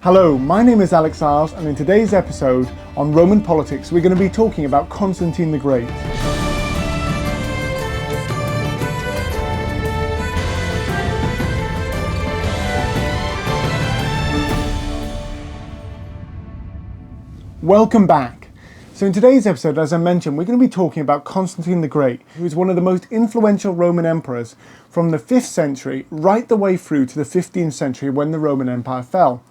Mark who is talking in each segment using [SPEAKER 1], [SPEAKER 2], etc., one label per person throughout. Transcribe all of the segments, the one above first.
[SPEAKER 1] Hello, my name is Iles, and in today's episode on Roman politics, we're going to be talking about Constantine the Great. Welcome back. So in today's episode, as I mentioned, we're going to be talking about Constantine the Great, who is one of the most influential Roman emperors from the 5th century right the way through to the 15th century when the Roman Empire fell.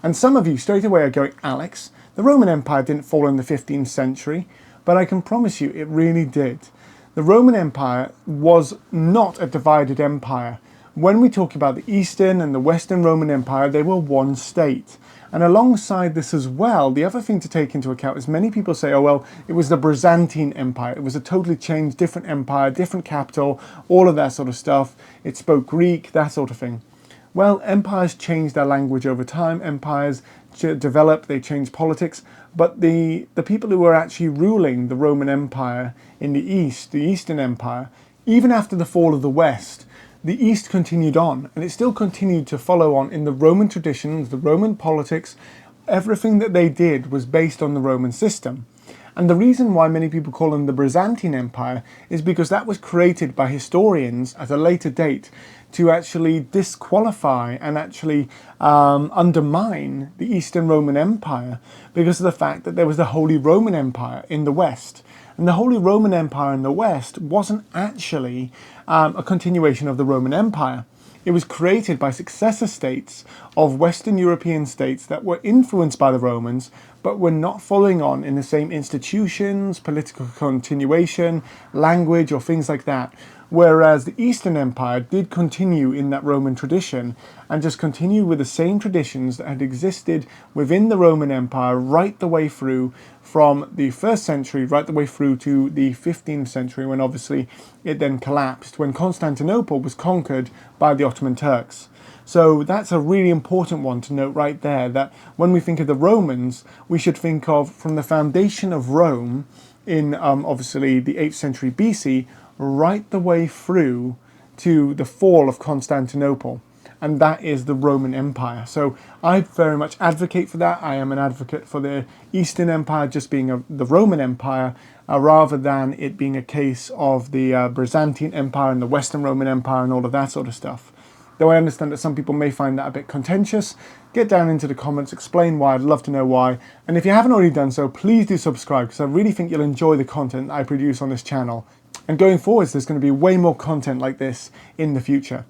[SPEAKER 1] And some of you straight away are going, Alex, the Roman Empire didn't fall in the 15th century, but I can promise you it really did. The Roman Empire was not a divided empire. When we talk about the Eastern and the Western Roman Empire, they were one state. And alongside this as well, the other thing to take into account is many people say, oh, well, it was the Byzantine Empire. It was a totally changed, different empire, different capital, all of that sort of stuff. It spoke Greek, that sort of thing. Well, empires change their language over time. Empires develop, they change politics. But the people who were actually ruling the Roman Empire in the East, the Eastern Empire, even after the fall of the West, the East continued on, and it still continued to follow on in the Roman traditions, the Roman politics. Everything that they did was based on the Roman system. And the reason why many people call them the Byzantine Empire is because that was created by historians at a later date to actually disqualify and actually undermine the Eastern Roman Empire because of the fact that there was the Holy Roman Empire in the West. And the Holy Roman Empire in the West wasn't actually a continuation of the Roman Empire. It was created by successor states of Western European states that were influenced by the Romans, but were not following on in the same institutions, political continuation, language, or things like that. Whereas the Eastern Empire did continue in that Roman tradition and just continue with the same traditions that had existed within the Roman Empire right the way through from the 1st century right the way through to the 15th century, when obviously it then collapsed when Constantinople was conquered by the Ottoman Turks. So that's a really important one to note right there, that when we think of the Romans, we should think of from the foundation of Rome in obviously the 8th century BC right the way through to the fall of Constantinople. And that is the Roman Empire. So I very much advocate for that. I am an advocate for the Eastern Empire just being the Roman Empire, rather than it being a case of the Byzantine Empire and the Western Roman Empire and all of that sort of stuff. Though I understand that some people may find that a bit contentious, get down into the comments, explain why. I'd love to know why. And if you haven't already done so, please do subscribe, because I really think you'll enjoy the content I produce on this channel. And going forwards, there's going to be way more content like this in the future.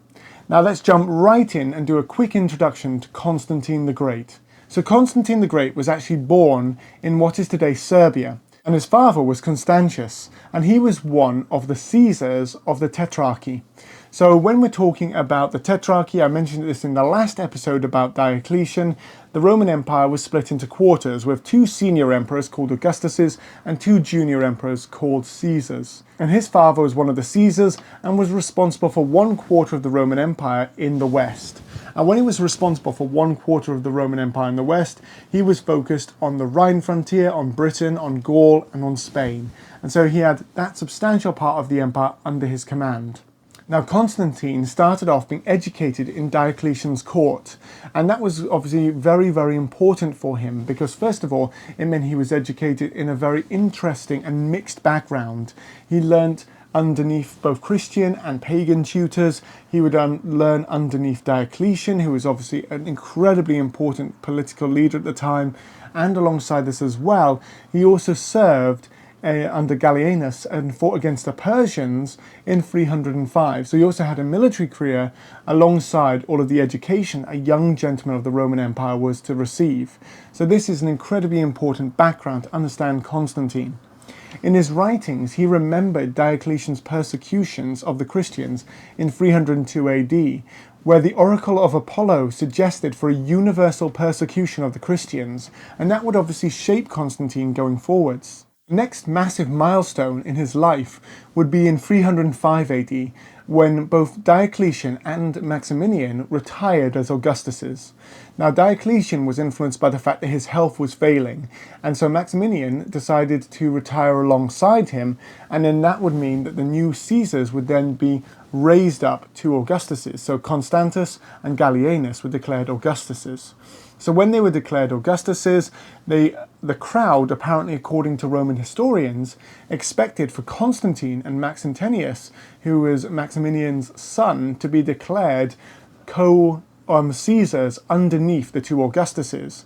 [SPEAKER 1] Now let's jump right in and do a quick introduction to Constantine the Great. So Constantine the Great was actually born in what is today Serbia, and his father was Constantius, and he was one of the Caesars of the Tetrarchy. So when we're talking about the Tetrarchy, I mentioned this in the last episode about Diocletian, the Roman Empire was split into quarters with 2 senior emperors called Augustuses and 2 junior emperors called Caesars. And his father was one of the Caesars and was responsible for 1/4 of the Roman Empire in the West. And when he was responsible for 1/4 of the Roman Empire in the West, he was focused on the Rhine frontier, on Britain, on Gaul, and on Spain. And so he had that substantial part of the empire under his command. Now, Constantine started off being educated in Diocletian's court, and that was obviously very, very important for him because, first of all, it meant he was educated in a very interesting and mixed background. He learnt underneath both Christian and pagan tutors. He would learn underneath Diocletian, who was obviously an incredibly important political leader at the time, and alongside this as well, he also served under Gallienus and fought against the Persians in 305. So he also had a military career alongside all of the education a young gentleman of the Roman Empire was to receive. So this is an incredibly important background to understand Constantine. In his writings, he remembered Diocletian's persecutions of the Christians in 302 AD, where the oracle of Apollo suggested for a universal persecution of the Christians, and that would obviously shape Constantine going forwards. The next massive milestone in his life would be in 305 AD, when both Diocletian and Maximian retired as Augustuses. Now, Diocletian was influenced by the fact that his health was failing, and so Maximian decided to retire alongside him, and then that would mean that the new Caesars would then be raised up to Augustuses. So Constantius and Gallienus were declared Augustuses. So when they were declared Augustuses, the crowd, apparently according to Roman historians, expected for Constantine and Maxentius, who was Maximinian's son, to be declared Caesars underneath the two Augustuses.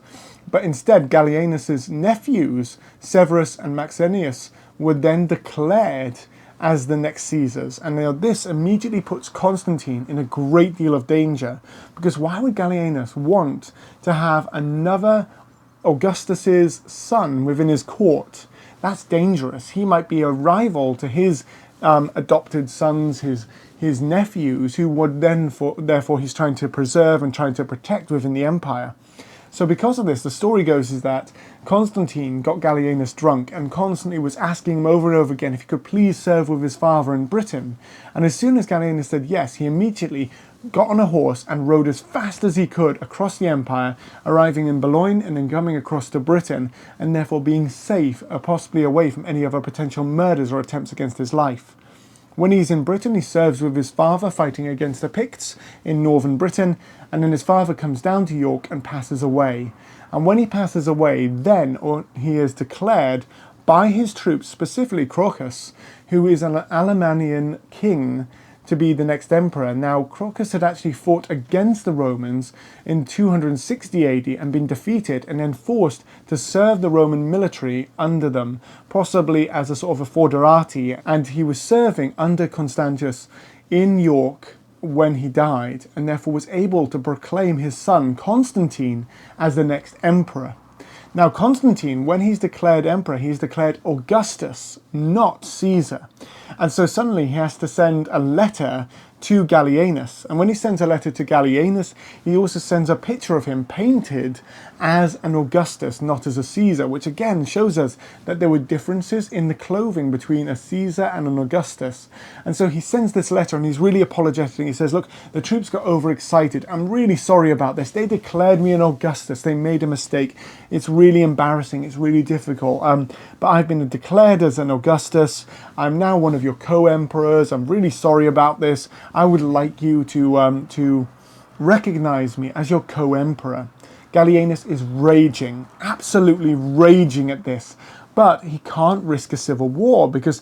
[SPEAKER 1] But instead, Gallienus's nephews, Severus and Maxentius, were then declared as the next Caesars. And now this immediately puts Constantine in a great deal of danger, because why would Gallienus want to have another Augustus's son within his court? That's dangerous. He might be a rival to his adopted sons, his nephews, who would then, therefore he's trying to preserve and trying to protect within the empire. So because of this, the story goes is that Constantine got Gallienus drunk and constantly was asking him over and over again if he could please serve with his father in Britain. And as soon as Gallienus said yes, he immediately got on a horse and rode as fast as he could across the empire, arriving in Boulogne and then coming across to Britain, and therefore being safe, possibly away from any other potential murders or attempts against his life. When he's in Britain, he serves with his father fighting against the Picts in northern Britain, and then his father comes down to York and passes away. And when he passes away, then he is declared by his troops, specifically Crocus, who is an Alemannian king, to be the next emperor. Now, Crocus had actually fought against the Romans in 260 AD and been defeated and then forced to serve the Roman military under them, possibly as a sort of a foederati, and he was serving under Constantius in York when he died, and therefore was able to proclaim his son Constantine as the next emperor. Now, Constantine, when he's declared emperor, he's declared Augustus, not Caesar. And so suddenly he has to send a letter to Gallienus. And when he sends a letter to Gallienus, he also sends a picture of him painted as an Augustus, not as a Caesar, which again shows us that there were differences in the clothing between a Caesar and an Augustus. And so he sends this letter and he's really apologetic. He says, look, the troops got overexcited. I'm really sorry about this. They declared me an Augustus. They made a mistake. It's really embarrassing. It's really difficult. But I've been declared as an Augustus. I'm now one of your co-emperors. I'm really sorry about this. I would like you to recognize me as your co-emperor. Gallienus is raging, absolutely raging at this, but he can't risk a civil war because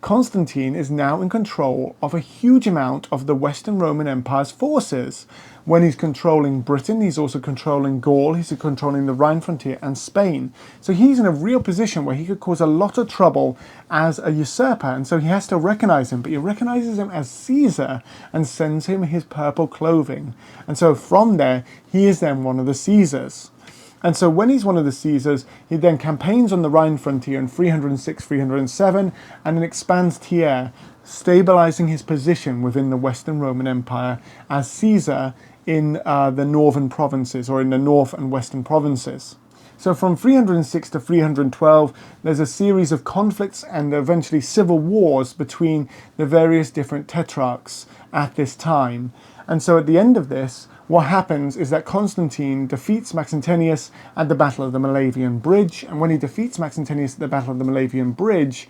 [SPEAKER 1] Constantine is now in control of a huge amount of the Western Roman Empire's forces. When he's controlling Britain, he's also controlling Gaul, he's controlling the Rhine frontier and Spain. So he's in a real position where he could cause a lot of trouble as a usurper, and so he has to recognize him, but he recognizes him as Caesar and sends him his purple clothing. And so from there, he is then one of the Caesars. And so when he's one of the Caesars, he then campaigns on the Rhine frontier in 306-307 and then expands Trier, stabilizing his position within the Western Roman Empire as Caesar in the northern provinces, or in the north and western provinces. So from 306 to 312, there's a series of conflicts and eventually civil wars between the various different tetrarchs at this time. And so at the end of this, what happens is that Constantine defeats Maxentius at the Battle of the Malavian Bridge. And when he defeats Maxentius at the Battle of the Malavian Bridge,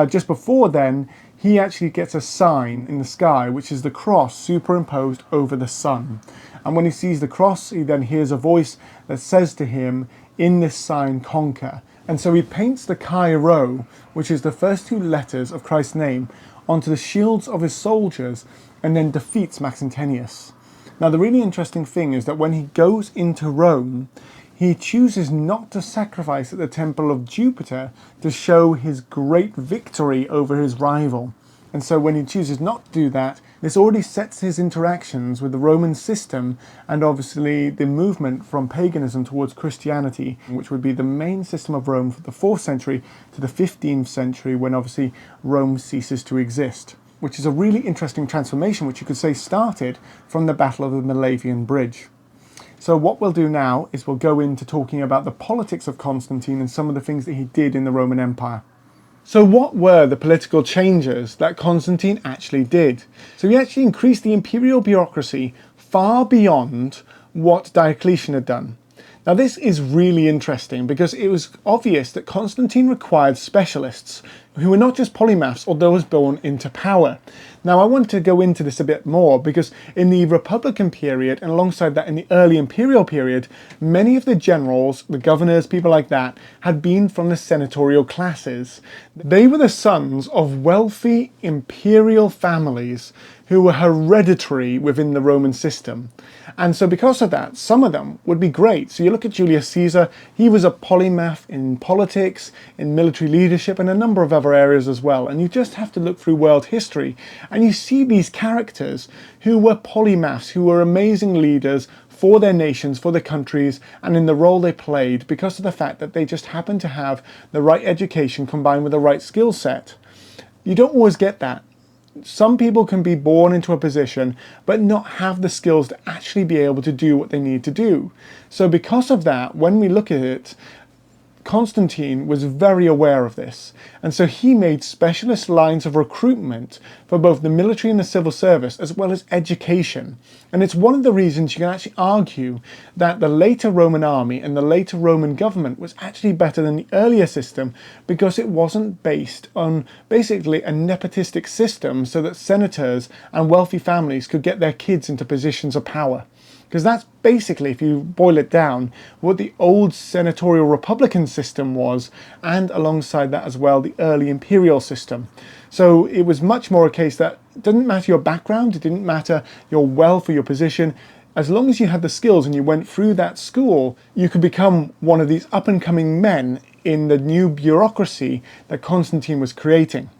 [SPEAKER 1] just before then, he actually gets a sign in the sky, which is the cross superimposed over the sun. And when he sees the cross, he then hears a voice that says to him, "In this sign conquer." And so he paints the Chi Rho, which is the first two letters of Christ's name, onto the shields of his soldiers, and then defeats Maxentius. Now, the really interesting thing is that when he goes into Rome, he chooses not to sacrifice at the temple of Jupiter to show his great victory over his rival. And so when he chooses not to do that, this already sets his interactions with the Roman system and obviously the movement from paganism towards Christianity, which would be the main system of Rome from the 4th century to the 15th century, when obviously Rome ceases to exist, which is a really interesting transformation, which you could say started from the Battle of the Malavian Bridge. So what we'll do now is we'll go into talking about the politics of Constantine and some of the things that he did in the Roman Empire. So what were the political changes that Constantine actually did? So he actually increased the imperial bureaucracy far beyond what Diocletian had done. Now this is really interesting because it was obvious that Constantine required specialists who were not just polymaths or those born into power. Now I want to go into this a bit more because in the Republican period and alongside that in the early imperial period, many of the generals, the governors, people like that, had been from the senatorial classes. They were the sons of wealthy imperial families who were hereditary within the Roman system. And so because of that, some of them would be great. So you look at Julius Caesar, he was a polymath in politics, in military leadership, and a number of other areas as well. And you just have to look through world history and you see these characters who were polymaths, who were amazing leaders for their nations, for their countries, and in the role they played because of the fact that they just happened to have the right education combined with the right skill set. You don't always get that. Some people can be born into a position but not have the skills to actually be able to do what they need to do. So because of that, when we look at it, Constantine was very aware of this, and so he made specialist lines of recruitment for both the military and the civil service as well as education. And it's one of the reasons you can actually argue that the later Roman army and the later Roman government was actually better than the earlier system because it wasn't based on basically a nepotistic system so that senators and wealthy families could get their kids into positions of power. Because that's basically, if you boil it down, what the old senatorial republican system was, and alongside that as well, the early imperial system. So it was much more a case that it didn't matter your background, it didn't matter your wealth or your position. As long as you had the skills and you went through that school, you could become one of these up-and-coming men in the new bureaucracy that Constantine was creating.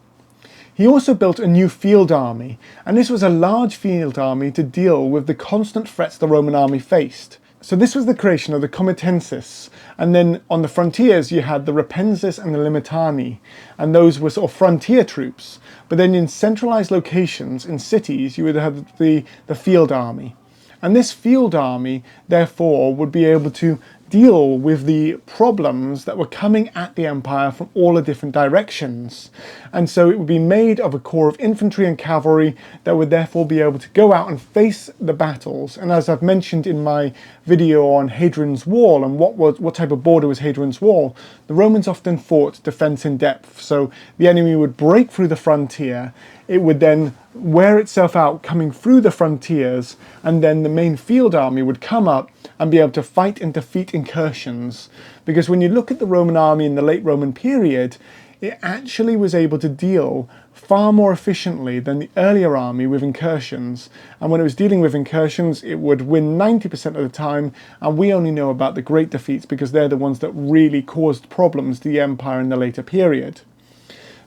[SPEAKER 1] He also built a new field army, and this was a large field army to deal with the constant threats the Roman army faced. So this was the creation of the comitatenses, and then on the frontiers you had the Repenses and the Limitani, and those were sort of frontier troops. But then in centralized locations, in cities, you would have the field army. And this field army, therefore, would be able to deal with the problems that were coming at the empire from all the different directions. And so it would be made of a corps of infantry and cavalry that would therefore be able to go out and face the battles. And as I've mentioned in my video on Hadrian's Wall and what type of border was Hadrian's Wall, the Romans often fought defense in depth. So the enemy would break through the frontier, it would then wear itself out coming through the frontiers, and then the main field army would come up and be able to fight and defeat incursions. Because when you look at the Roman army in the late Roman period, it actually was able to deal far more efficiently than the earlier army with incursions. And when it was dealing with incursions, it would win 90% of the time, and we only know about the great defeats because they're the ones that really caused problems to the empire in the later period.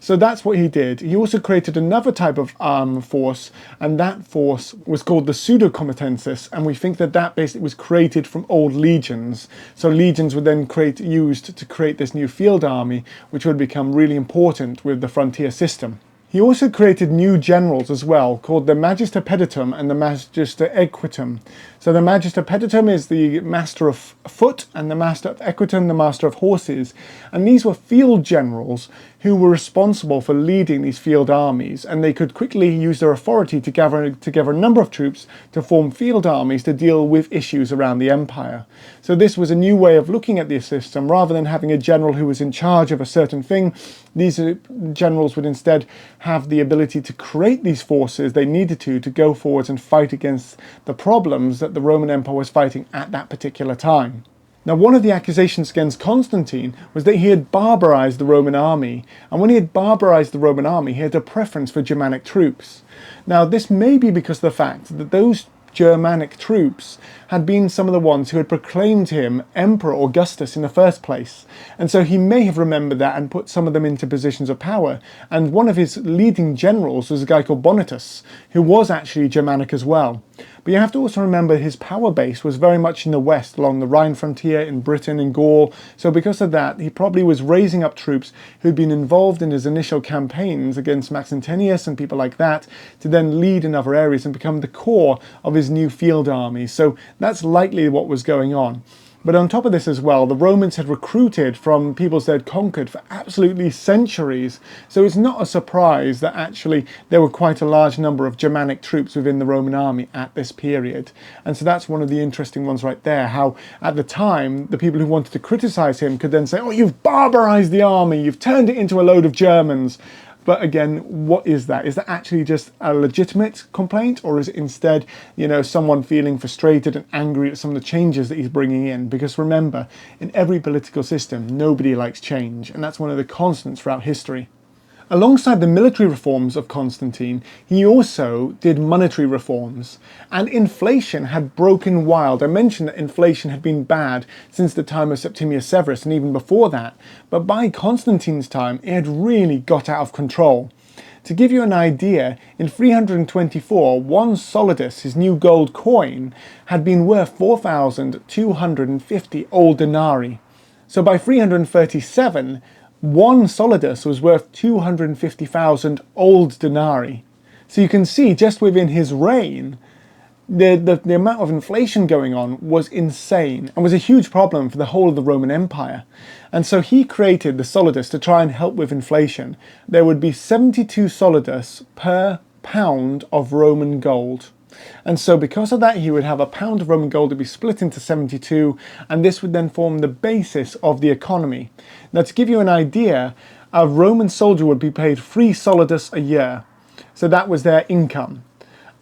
[SPEAKER 1] So that's what he did. He also created another type of force, and that force was called the pseudo-comitatenses, and we think that that basically was created from old legions. So legions were then used to create this new field army, which would become really important with the frontier system. He also created new generals as well, called the Magister Peditum and the Magister Equitum. So the Magister Peditum is the master of foot, and the Master of Equitum, the master of horses. And these were field generals who were responsible for leading these field armies, and they could quickly use their authority to gather together a number of troops to form field armies to deal with issues around the empire. So this was a new way of looking at the system. Rather than having a general who was in charge of a certain thing, these generals would instead have the ability to create these forces they needed to go forwards and fight against the problems that the Roman Empire was fighting at that particular time. Now, one of the accusations against Constantine was that he had barbarized the Roman army, and when he had barbarized the Roman army, he had a preference for Germanic troops. Now, this may be because of the fact that those Germanic troops had been some of the ones who had proclaimed him Emperor Augustus in the first place. And so he may have remembered that and put some of them into positions of power. And one of his leading generals was a guy called Bonitus, who was actually Germanic as well. But you have to also remember his power base was very much in the west, along the Rhine frontier, in Britain, in Gaul. So because of that, he probably was raising up troops who'd been involved in his initial campaigns against Maxentius and people like that, to then lead in other areas and become the core of his new field army. So that's likely what was going on. But on top of this as well, the Romans had recruited from peoples they had conquered for absolutely centuries. So it's not a surprise that actually there were quite a large number of Germanic troops within the Roman army at this period. And so that's one of the interesting ones right there, how at the time, the people who wanted to criticize him could then say, oh, you've barbarized the army, you've turned it into a load of Germans. But again, what is that? Is that actually just a legitimate complaint, or is it instead, someone feeling frustrated and angry at some of the changes that he's bringing in? Because remember, in every political system, nobody likes change, and that's one of the constants throughout history. Alongside the military reforms of Constantine, he also did monetary reforms, and inflation had broken wild. I mentioned that inflation had been bad since the time of Septimius Severus and even before that, but by Constantine's time it had really got out of control. To give you an idea, in 324, one solidus, his new gold coin, had been worth 4,250 old denarii. So by 337, one solidus was worth 250,000 old denarii. So you can see just within his reign, the amount of inflation going on was insane and was a huge problem for the whole of the Roman Empire. And so he created the solidus to try and help with inflation. There would be 72 solidus per pound of Roman gold. And so because of that, he would have a pound of Roman gold to be split into 72, and this would then form the basis of the economy. Now, to give you an idea, a Roman soldier would be paid 3 solidus a year. So that was their income.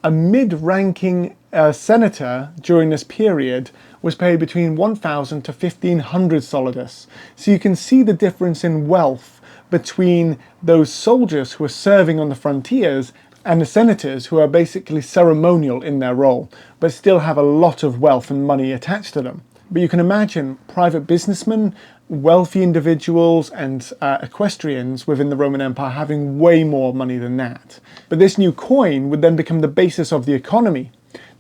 [SPEAKER 1] A mid-ranking senator during this period was paid between 1,000 to 1,500 solidus. So you can see the difference in wealth between those soldiers who were serving on the frontiers and the senators, who are basically ceremonial in their role, but still have a lot of wealth and money attached to them. But you can imagine private businessmen, wealthy individuals, and equestrians within the Roman Empire having way more money than that. But this new coin would then become the basis of the economy.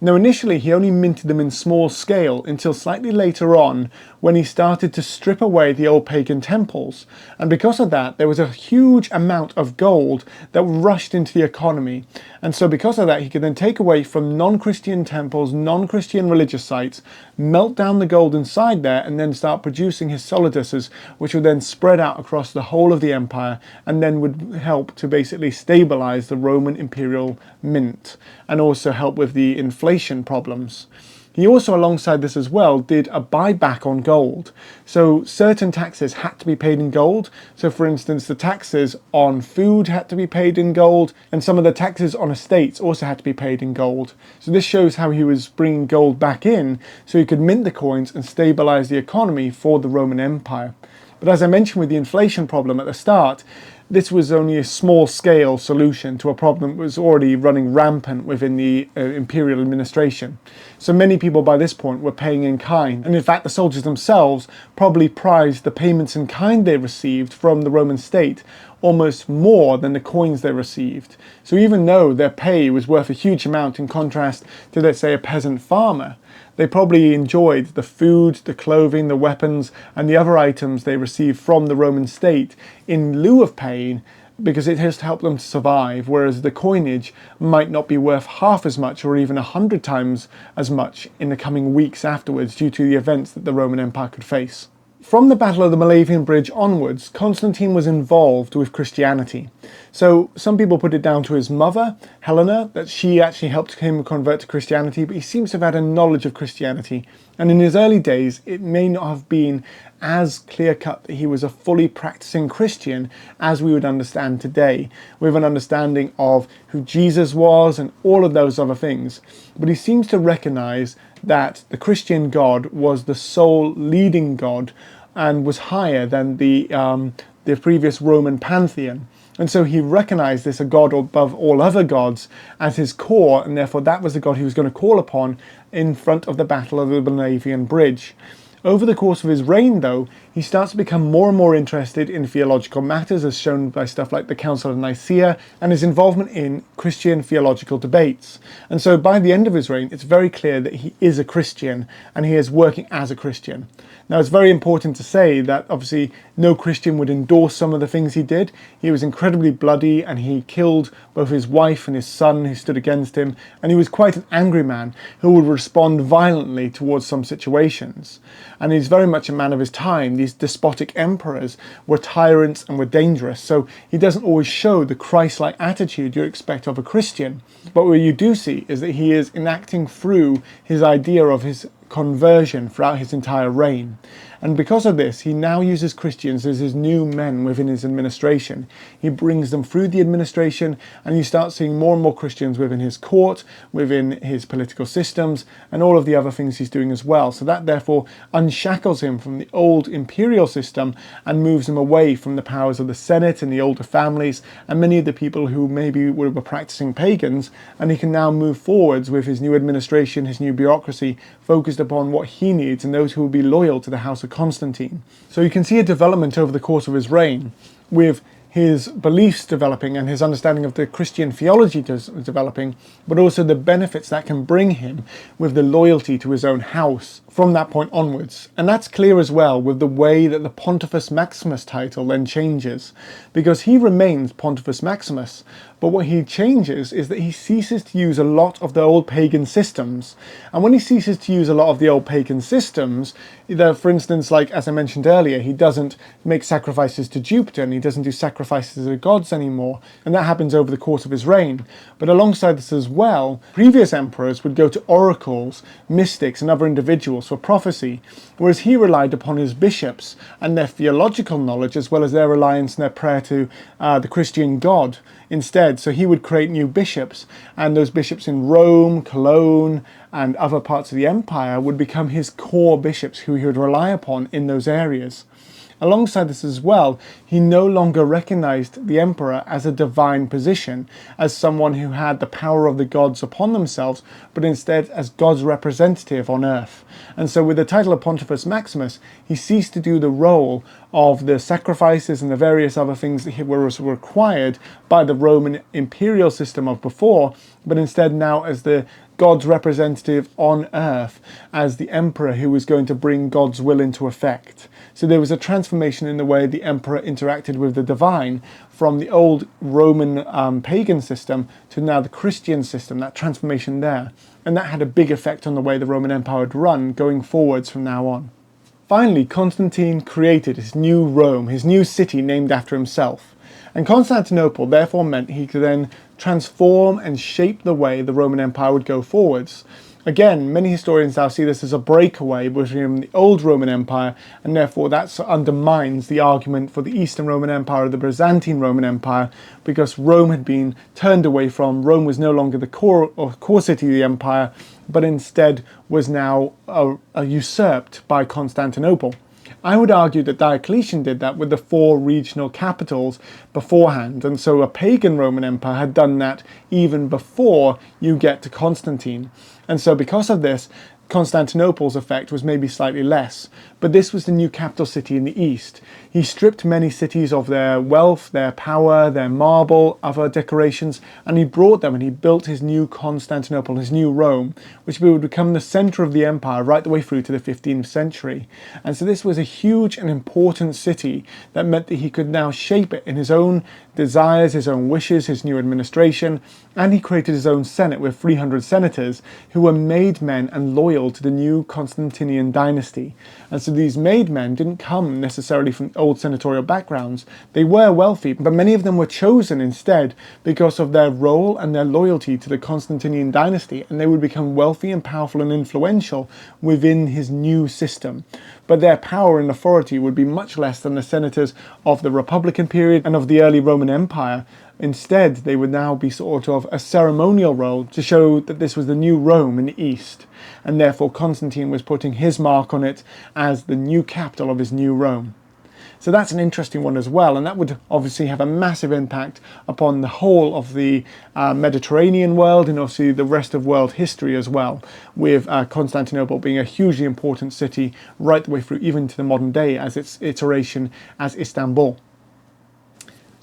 [SPEAKER 1] Now, initially he only minted them in small scale until slightly later on, when he started to strip away the old pagan temples. And because of that, there was a huge amount of gold that rushed into the economy. And so because of that, he could then take away from non-Christian temples, non-Christian religious sites, melt down the gold inside there, and then start producing his soliduses, which would then spread out across the whole of the empire, and then would help to basically stabilize the Roman imperial mint, and also help with the inflation problems. He also, alongside this as well, did a buyback on gold. So certain taxes had to be paid in gold. So for instance, the taxes on food had to be paid in gold, and some of the taxes on estates also had to be paid in gold. So this shows how he was bringing gold back in so he could mint the coins and stabilize the economy for the Roman Empire. But as I mentioned with the inflation problem at the start, this was only a small-scale solution to a problem that was already running rampant within the imperial administration. So many people by this point were paying in kind, and in fact the soldiers themselves probably prized the payments in kind they received from the Roman state almost more than the coins they received. So even though their pay was worth a huge amount in contrast to, let's say, a peasant farmer, they probably enjoyed the food, the clothing, the weapons, and the other items they received from the Roman state in lieu of paying, because it has helped them to survive, whereas the coinage might not be worth half as much or even 100 times as much in the coming weeks afterwards due to the events that the Roman Empire could face. From the Battle of the Malavian Bridge onwards, Constantine was involved with Christianity. So some people put it down to his mother, Helena, that she actually helped him convert to Christianity, but he seems to have had a knowledge of Christianity. And in his early days, it may not have been as clear-cut that he was a fully practicing Christian as we would understand today, with an understanding of who Jesus was and all of those other things. But he seems to recognize that the Christian God was the sole leading God and was higher than the previous Roman pantheon. And so he recognized this, a God above all other gods, as his core, and therefore that was the God he was going to call upon in front of the Battle of the Malavian Bridge. Over the course of his reign, though, he starts to become more and more interested in theological matters, as shown by stuff like the Council of Nicaea and his involvement in Christian theological debates. And so by the end of his reign, it's very clear that he is a Christian and he is working as a Christian. Now, it's very important to say that obviously no Christian would endorse some of the things he did. He was incredibly bloody, and he killed both his wife and his son who stood against him, and he was quite an angry man who would respond violently towards some situations. and he's very much a man of his time. These despotic emperors were tyrants and were dangerous, so he doesn't always show the Christ-like attitude you expect of a Christian. But what you do see is that he is enacting through his idea of his conversion throughout his entire reign. And because of this, he now uses Christians as his new men within his administration. He brings them through the administration, and you start seeing more and more Christians within his court, within his political systems, and all of the other things he's doing as well. So that therefore unshackles him from the old imperial system and moves him away from the powers of the Senate and the older families and many of the people who maybe were practicing pagans, and he can now move forwards with his new administration, his new bureaucracy, focused upon what he needs and those who will be loyal to the house of Constantine. So you can see a development over the course of his reign, with his beliefs developing and his understanding of the Christian theology developing, but also the benefits that can bring him with the loyalty to his own house from that point onwards. And that's clear as well with the way that the Pontifex Maximus title then changes, because he remains Pontifex Maximus, but what he changes is that he ceases to use a lot of the old pagan systems. And when he ceases to use a lot of the old pagan systems, for instance, like as I mentioned earlier, he doesn't make sacrifices to Jupiter and he doesn't do sacrifices to the gods anymore. And that happens over the course of his reign. But alongside this as well, previous emperors would go to oracles, mystics and other individuals for prophecy, whereas he relied upon his bishops and their theological knowledge as well as their reliance and their prayer to the Christian God instead. So he would create new bishops, and those bishops in Rome, Cologne and other parts of the empire would become his core bishops who he would rely upon in those areas. Alongside this as well, he no longer recognized the emperor as a divine position, as someone who had the power of the gods upon themselves, but instead as God's representative on earth. And so with the title of Pontifex Maximus, he ceased to do the role of the sacrifices and the various other things that were required by the Roman imperial system of before, but instead now as the God's representative on earth, as the emperor who was going to bring God's will into effect. So there was a transformation in the way the emperor interacted with the divine from the old Roman pagan system to now the Christian system, that transformation there. And that had a big effect on the way the Roman Empire would run going forwards from now on. Finally, Constantine created his new Rome, his new city named after himself. And Constantinople therefore meant he could then transform and shape the way the Roman Empire would go forwards. Again, many historians now see this as a breakaway between the old Roman Empire, and therefore that undermines the argument for the Eastern Roman Empire or the Byzantine Roman Empire, because Rome had been turned away from. Rome was no longer the core city of the empire, but instead was now usurped by Constantinople. I would argue that Diocletian did that with the 4 regional capitals beforehand, and so a pagan Roman Empire had done that even before you get to Constantine. And so because of this, Constantinople's effect was maybe slightly less, but this was the new capital city in the east. He stripped many cities of their wealth, their power, their marble, other decorations, and he brought them and he built his new Constantinople, his new Rome, which would become the centre of the empire right the way through to the 15th century. And so this was a huge and important city that meant that he could now shape it in his own desires, his own wishes, his new administration, and he created his own senate with 300 senators who were made men and loyal to the new Constantinian dynasty. And so these made men didn't come necessarily from old senatorial backgrounds. They were wealthy, but many of them were chosen instead because of their role and their loyalty to the Constantinian dynasty, and they would become wealthy and powerful and influential within his new system. But their power and authority would be much less than the senators of the Republican period and of the early Roman Empire. Instead, they would now be sort of a ceremonial role to show that this was the new Rome in the east, and therefore Constantine was putting his mark on it as the new capital of his new Rome. So that's an interesting one as well, and that would obviously have a massive impact upon the whole of the Mediterranean world and obviously the rest of world history as well, with Constantinople being a hugely important city right the way through even to the modern day as its iteration as Istanbul.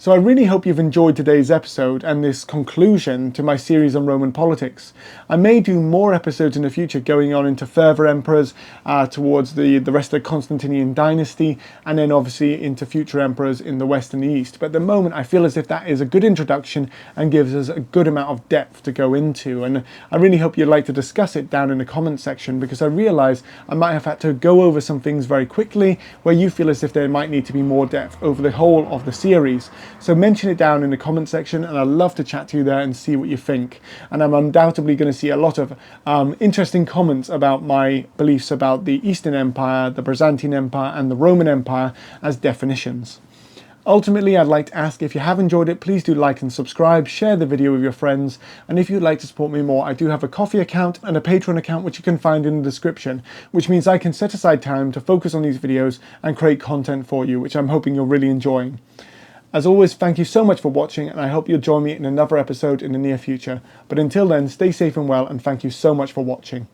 [SPEAKER 1] So I really hope you've enjoyed today's episode and this conclusion to my series on Roman politics. I may do more episodes in the future going on into further emperors towards the rest of the Constantinian dynasty, and then obviously into future emperors in the west and the east. But at the moment I feel as if that is a good introduction and gives us a good amount of depth to go into, and I really hope you'd like to discuss it down in the comment section, because I realise I might have had to go over some things very quickly where you feel as if there might need to be more depth over the whole of the series. So mention it down in the comment section and I'd love to chat to you there and see what you think. And I'm undoubtedly going to see a lot of interesting comments about my beliefs about the Eastern Empire, the Byzantine Empire and the Roman Empire as definitions. Ultimately, I'd like to ask, if you have enjoyed it, please do like and subscribe, share the video with your friends, and if you'd like to support me more, I do have a Ko-fi account and a Patreon account which you can find in the description, which means I can set aside time to focus on these videos and create content for you, which I'm hoping you're really enjoying. As always, thank you so much for watching, and I hope you'll join me in another episode in the near future. But until then, stay safe and well, and thank you so much for watching.